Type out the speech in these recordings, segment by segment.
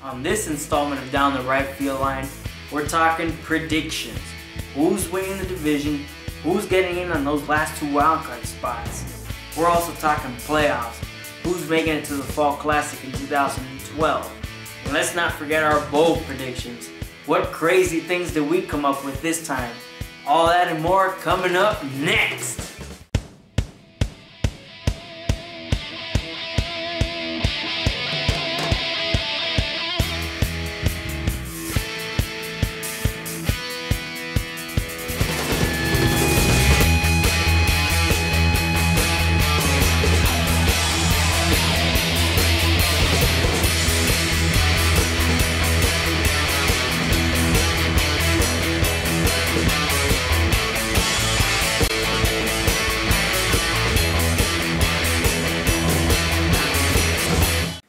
On this installment of Down the Right Field Line, we're talking predictions. Who's winning the division? Who's getting in on those last two wildcard spots? We're also talking playoffs. Who's making it to the Fall Classic in 2012? And let's not forget our bold predictions. What crazy things did we come up with this time? All that and more coming up next.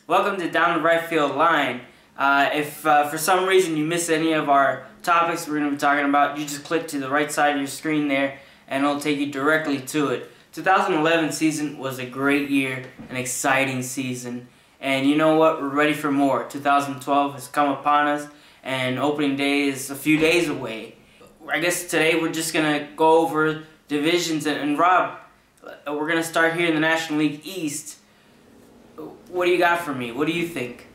Welcome to Down the Right Field Line. If for some reason you miss any of our topics we're going to be talking about, you just click to the right side of your screen there and it'll take you directly to it. 2011 season was a great year, an exciting season, and you know what? We're ready for more. 2012 has come upon us and opening day is a few days away. I guess today we're just going to go over divisions, and Rob, we're going to start here in the National League East. What do you got for me? What do you think?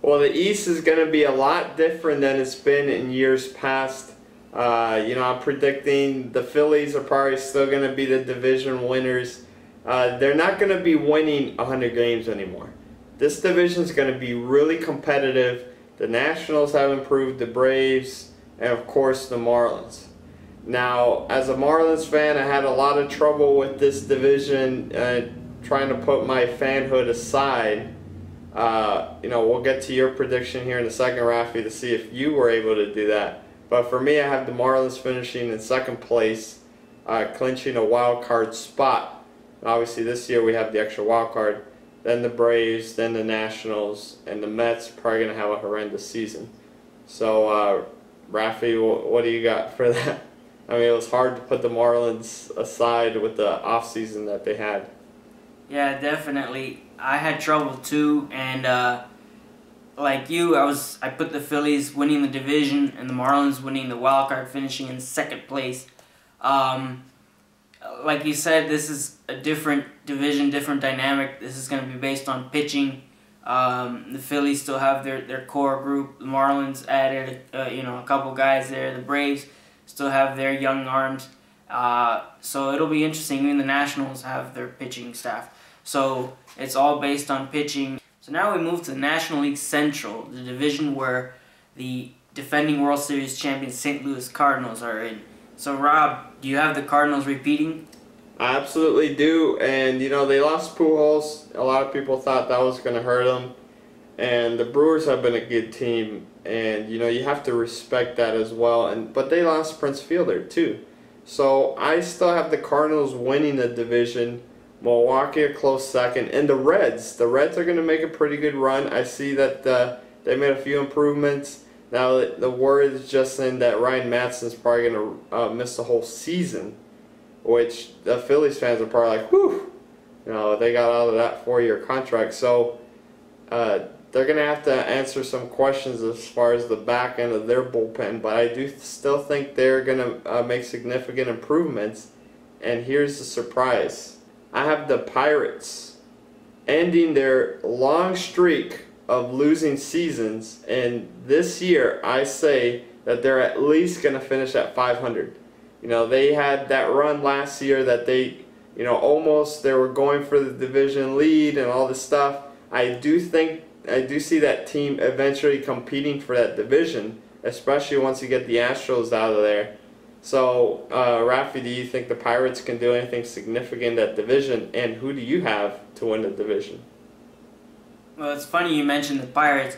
Well, the East is going to be a lot different than it's been in years past. I'm predicting the Phillies are probably still going to be the division winners. They're not going to be winning 100 games anymore. This division is going to be really competitive. The Nationals have improved, the Braves, and of course the Marlins. Now, as a Marlins fan, I had a lot of trouble with this division, trying to put my fanhood aside. We'll get to your prediction here in a second, Rafi, to see if you were able to do that. But for me, I have the Marlins finishing in second place, clinching a wild card spot. Obviously, this year we have the extra wild card. Then the Braves, then the Nationals, and the Mets are probably going to have a horrendous season. So, Rafi, what do you got for that? I mean, it was hard to put the Marlins aside with the offseason that they had. Yeah, definitely. I had trouble too, and like you, I put the Phillies winning the division and the Marlins winning the wild card, finishing in second place. Like you said, this is a different division, different dynamic. This is going to be based on pitching. The Phillies still have their core group. The Marlins added a couple guys there. The Braves still have their young arms. So it'll be interesting. Even the Nationals have their pitching staff. So it's all based on pitching. So now we move to the National League Central, the division where the defending World Series champions St. Louis Cardinals are in. So Rob, do you have the Cardinals repeating? I absolutely do, and they lost Pujols. A lot of people thought that was going to hurt them, and the Brewers have been a good team, and you have to respect that as well. But they lost Prince Fielder too, so I still have the Cardinals winning the division. Milwaukee a close second, and the Reds are going to make a pretty good run. I see that they made a few improvements. Now the word is just saying that Ryan Matson's probably going to miss the whole season, which the Phillies fans are probably like, whew, they got out of that 4-year contract. So they're going to have to answer some questions as far as the back end of their bullpen, but I do still think they're going to make significant improvements. And here's the surprise. I have the Pirates ending their long streak of losing seasons, and this year I say that they're at least going to finish at 500. They had that run last year that they, they were going for the division lead and all this stuff. I do see that team eventually competing for that division, especially once you get the Astros out of there. So, Rafi, do you think the Pirates can do anything significant in that division, and who do you have to win the division? Well, it's funny you mentioned the Pirates.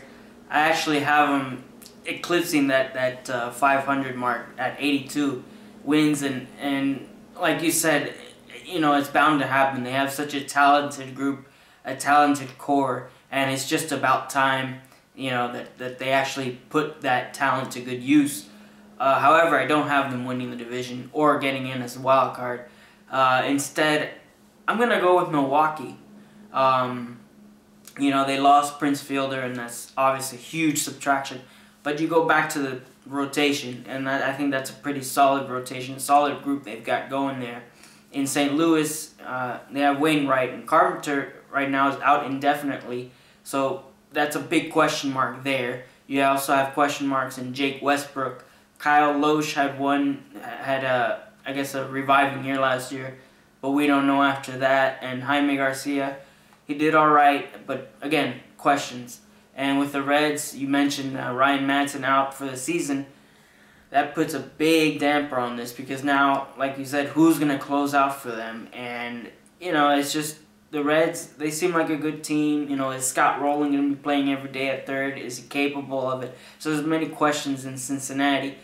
I actually have them eclipsing that 500 mark at 82 wins, and like you said, it's bound to happen. They have such a talented group, a talented core, and it's just about time, that they actually put that talent to good use. However, I don't have them winning the division or getting in as a wild card. Instead, I'm going to go with Milwaukee. They lost Prince Fielder, and that's obviously a huge subtraction. But you go back to the rotation, and I think that's a pretty solid rotation, solid group they've got going there. In St. Louis, they have Wainwright, and Carpenter right now is out indefinitely, so that's a big question mark there. You also have question marks in Jake Westbrook. Kyle Loesch had I guess a reviving year last year, but we don't know after that. And Jaime Garcia, he did all right, but again, questions. And with the Reds, you mentioned Ryan Madson out for the season. That puts a big damper on this because now, like you said, who's going to close out for them? And, it's just the Reds, they seem like a good team. Is Scott Rowland going to be playing every day at third? Is he capable of it? So there's many questions in Cincinnati.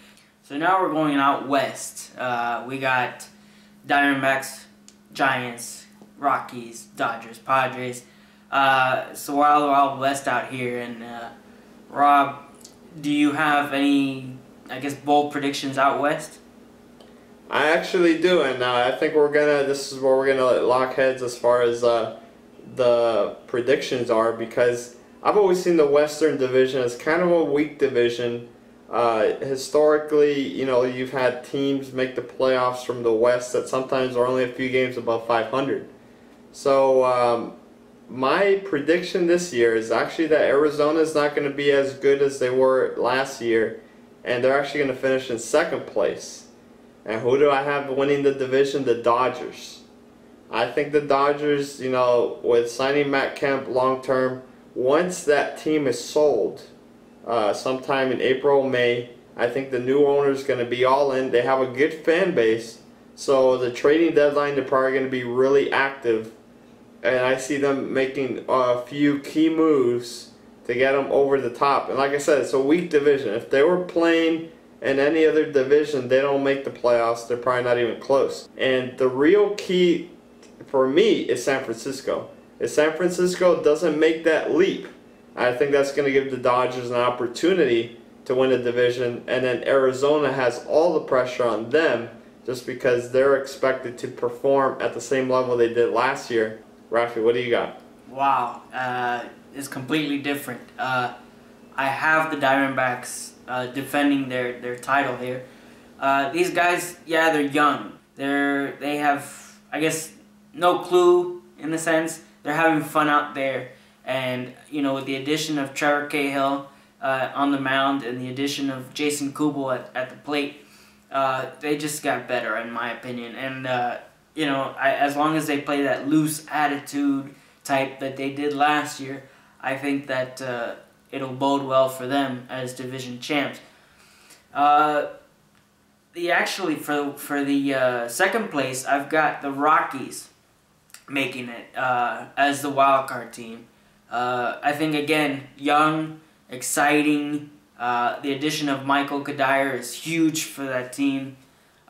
So now we're going out west. We got Diamondbacks, Giants, Rockies, Dodgers, Padres. So Wild West out here. And Rob, do you have any, bold predictions out west? I actually do, and I think this is where we're gonna lock heads as far as the predictions are, because I've always seen the Western Division as kind of a weak division. Historically, you've had teams make the playoffs from the West that sometimes are only a few games above 500. So my prediction this year is actually that Arizona is not going to be as good as they were last year, and they're actually going to finish in second place. And who do I have winning the division? The Dodgers. I think the Dodgers, with signing Matt Kemp long term, once that team is sold, sometime in April, May, I think the new owner is going to be all in. They have a good fan base, so the trading deadline, they're probably going to be really active. And I see them making a few key moves to get them over the top. And like I said, it's a weak division. If they were playing in any other division, they don't make the playoffs. They're probably not even close. And the real key for me is San Francisco. If San Francisco doesn't make that leap, I think that's going to give the Dodgers an opportunity to win the division. And then Arizona has all the pressure on them just because they're expected to perform at the same level they did last year. Rafi, what do you got? Wow, it's completely different. I have the Diamondbacks defending their title here. These guys, yeah, they're young. They have, no clue in the sense. They're having fun out there. And, with the addition of Trevor Cahill on the mound and the addition of Jason Kubel at the plate, they just got better, in my opinion. And, as long as they play that loose attitude type that they did last year, I think that it'll bode well for them as division champs. For the second place, I've got the Rockies making it as the wild card team. I think, again, young, exciting. The addition of Michael Kadire is huge for that team.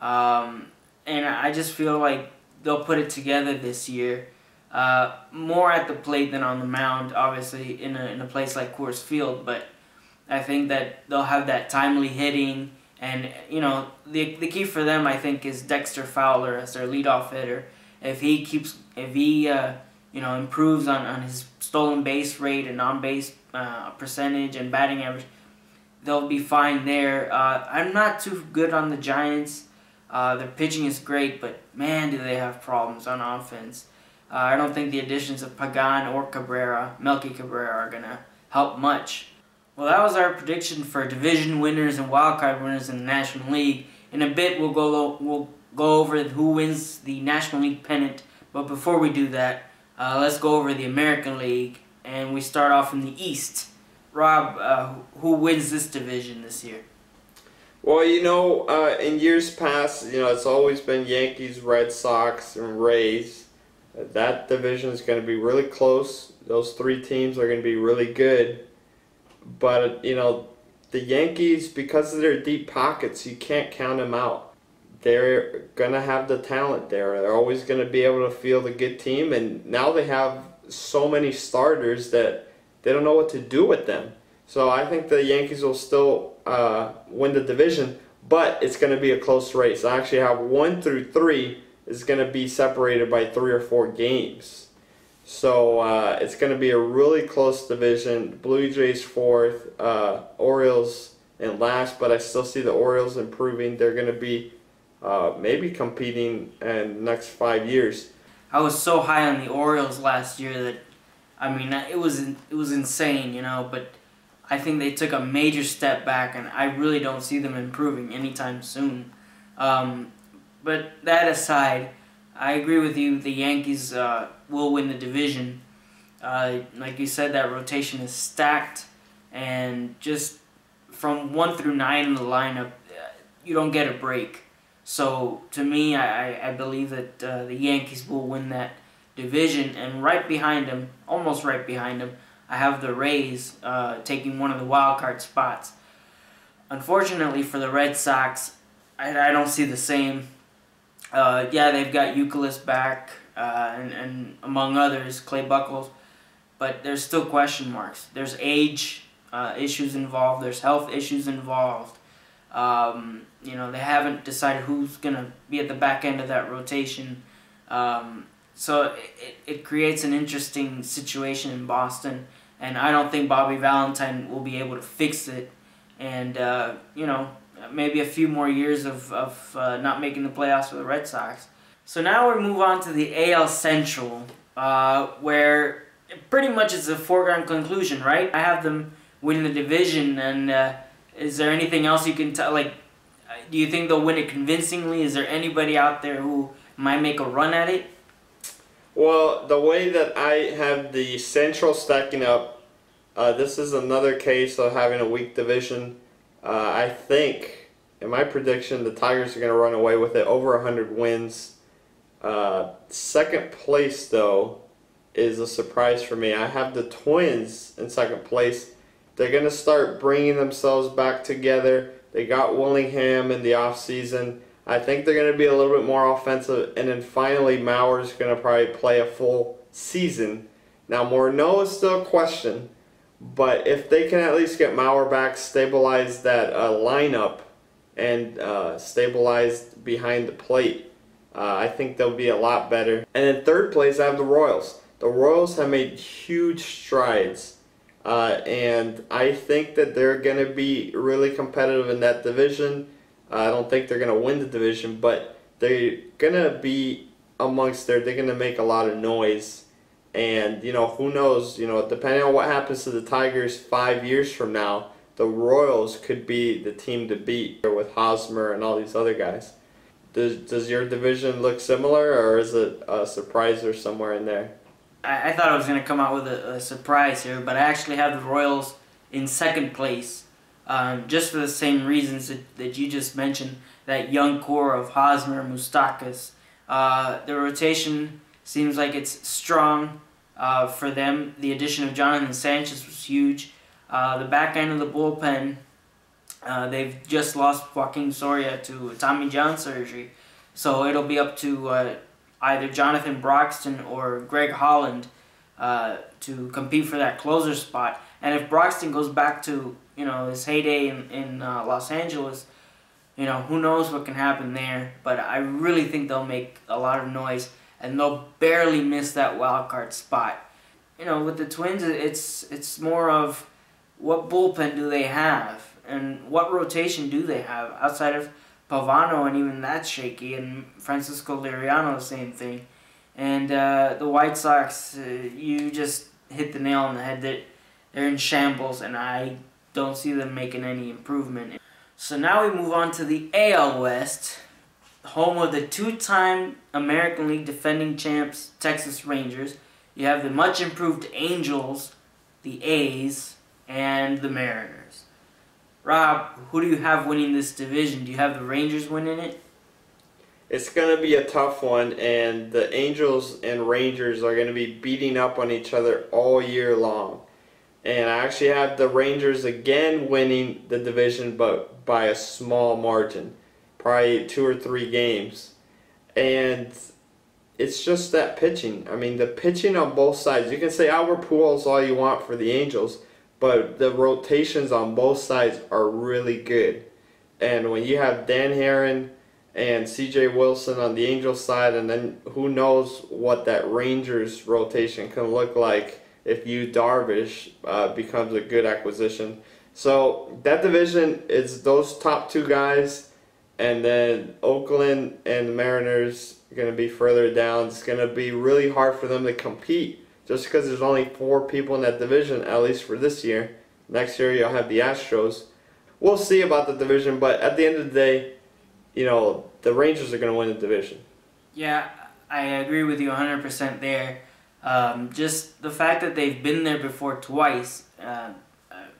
And I just feel like they'll put it together this year. More at the plate than on the mound, obviously, in a place like Coors Field. But I think that they'll have that timely hitting. And, the key for them, I think, is Dexter Fowler as their leadoff hitter. If he improves on his stolen base rate and on-base percentage and batting average, they'll be fine there. I'm not too good on the Giants. Their pitching is great, but man, do they have problems on offense. I don't think the additions of Pagan or Melky Cabrera, are going to help much. Well, that was our prediction for division winners and wildcard winners in the National League. In a bit, we'll go over who wins the National League pennant. But before we do that, let's go over the American League, and we start off in the East. Rob, who wins this division this year? Well, in years past, it's always been Yankees, Red Sox, and Rays. That division is going to be really close. Those three teams are going to be really good. But, the Yankees, because of their deep pockets, you can't count them out. They're going to have the talent there. They're always going to be able to field a good team. And now they have so many starters that they don't know what to do with them. So I think the Yankees will still win the division, but it's going to be a close race. I actually have 1 through 3 is going to be separated by 3 or 4 games. So it's going to be a really close division. Blue Jays fourth, Orioles in last, but I still see the Orioles improving. They're going to be maybe competing in the next 5 years. I was so high on the Orioles last year that, I mean, it was insane, you know, but I think they took a major step back, and I really don't see them improving anytime soon. But that aside, I agree with you. The Yankees will win the division. Like you said, that rotation is stacked, and just from 1 through 9 in the lineup, you don't get a break. So to me, I believe that the Yankees will win that division, and right behind them, almost right behind them, I have the Rays taking one of the wild card spots. Unfortunately for the Red Sox, I don't see the same. Yeah, they've got Euclid back, and among others, Clay Buchholz, but there's still question marks. There's age issues involved. There's health issues involved. You know, they haven't decided who's going to be at the back end of that rotation. So it creates an interesting situation in Boston, and I don't think Bobby Valentine will be able to fix it. And, you know, maybe a few more years of not making the playoffs for the Red Sox. So now we move on to the AL Central, where pretty much it's a foregone conclusion, right? I have them winning the division, and is there anything else you can tell? Like, do you think they'll win it convincingly? Is there anybody out there who might make a run at it? Well, the way that I have the Central stacking up, this is another case of having a weak division. I think, in my prediction, the Tigers are going to run away with it, over 100 wins. Second place, though, is a surprise for me. I have the Twins in second place. They're going to start bringing themselves back together. They got Willingham in the offseason. I think they're going to be a little bit more offensive. And then finally, Mauer's going to probably play a full season. Now, Morneau is still a question. But if they can at least get Mauer back, stabilize that lineup, and stabilize behind the plate, I think they'll be a lot better. And in third place, I have the Royals. The Royals have made huge strides. And I think that they're going to be really competitive in that division. I don't think they're going to win the division, but they're going to be amongst there. They're going to make a lot of noise. And, you know, who knows, you know, depending on what happens to the Tigers 5 years from now, the Royals could be the team to beat with Hosmer and all these other guys. Does your division look similar, or is it a surprise or somewhere in there? I thought I was going to come out with a surprise here, but I actually have the Royals in second place, just for the same reasons that you just mentioned, that young core of Hosmer, Moustakas. The rotation seems like it's strong for them. The addition of Jonathan Sanchez was huge. The back end of the bullpen, they've just lost Joaquin Soria to Tommy John surgery, so it'll be up to either Jonathan Broxton or Greg Holland to compete for that closer spot. And if Broxton goes back to, you know, his heyday in Los Angeles, you know, who knows what can happen there. But I really think they'll make a lot of noise, and they'll barely miss that wild card spot. You know, with the Twins, it's more of what bullpen do they have, and what rotation do they have outside of Pavano, and even that's shaky, and Francisco Liriano, the same thing. And the White Sox, you just hit the nail on the head. They're in shambles, and I don't see them making any improvement. So now we move on to the AL West, home of the two-time American League defending champs, Texas Rangers. You have the much-improved Angels, the A's, and the Mariners. Rob, who do you have winning this division? Do you have the Rangers winning it? It's going to be a tough one, and the Angels and Rangers are going to be beating up on each other all year long. And I actually have the Rangers again winning the division, but by a small margin, probably 2 or 3 games. And it's just that pitching. I mean, the pitching on both sides. You can say Albert Pujols all you want for the Angels, but the rotations on both sides are really good. And when you have Dan Herron, and C.J. Wilson on the Angels side, and then who knows what that Rangers rotation can look like if Yu Darvish becomes a good acquisition. So that division is those top two guys, and then Oakland and the Mariners are going to be further down. It's going to be really hard for them to compete just because there's only 4 people in that division, at least for this year. Next year you'll have the Astros. We'll see about the division, but at the end of the day, you know, the Rangers are going to win the division. Yeah, I agree with you 100% there. Just the fact that they've been there before twice,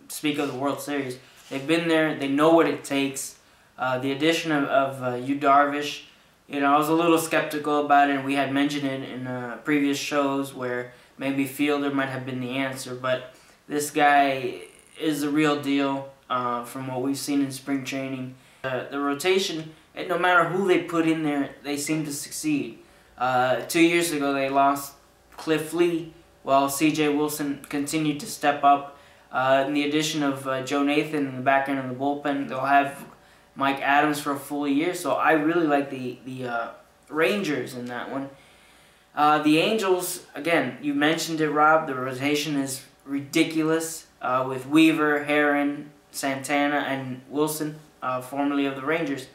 speak of the World Series, they've been there, they know what it takes. The addition of Yu Darvish, you know, I was a little skeptical about it, and we had mentioned it in previous shows where maybe Fielder might have been the answer, but this guy is the real deal from what we've seen in spring training. The rotation, and no matter who they put in there, they seem to succeed. 2 years ago, they lost Cliff Lee, while C.J. Wilson continued to step up. In the addition of Joe Nathan in the back end of the bullpen, they'll have Mike Adams for a full year. So I really like the Rangers in that one. The Angels, again, you mentioned it, Rob. The rotation is ridiculous with Weaver, Herron, Santana, and Wilson, formerly of the Rangers.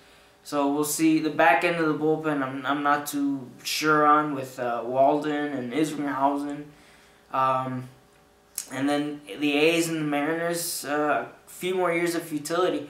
So we'll see the back end of the bullpen. I'm not too sure on with Walden and Isringhausen. And then the A's and the Mariners, a few more years of futility.